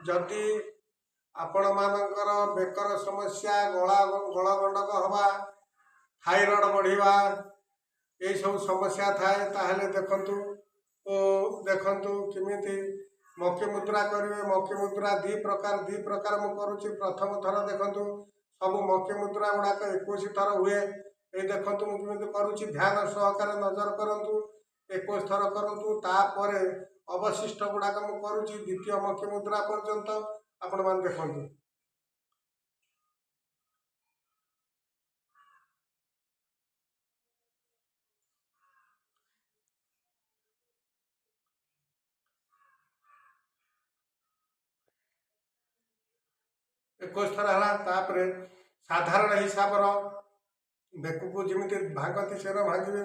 जदि आपण मानकर बेकर समस्या गला गंडक हवा थाइरॉइड बढ़िया ये सब समस्या थाए ताहले देखंतु किमिति मक्खी मुद्रा करेंगे। मक्खी मुद्रा दी प्रकार मु करुच्ची। प्रथम थर देखंतु सब मक्खी मुद्रा गुड़ाक 21 थर हुए। ये देखंतु मु किमिति करुच्ची ध्यान सहकार नजर करंतु 21 थर करंतु। तापरे अवशिष्ट गुड़ाक मु करुच्ची द्वितीय मक्खी मुद्रा पर्यंत आपण मान देखंतु। 21 थर है। तापरे साधारण हिसाब बेकू को जमी भांगती से भांगे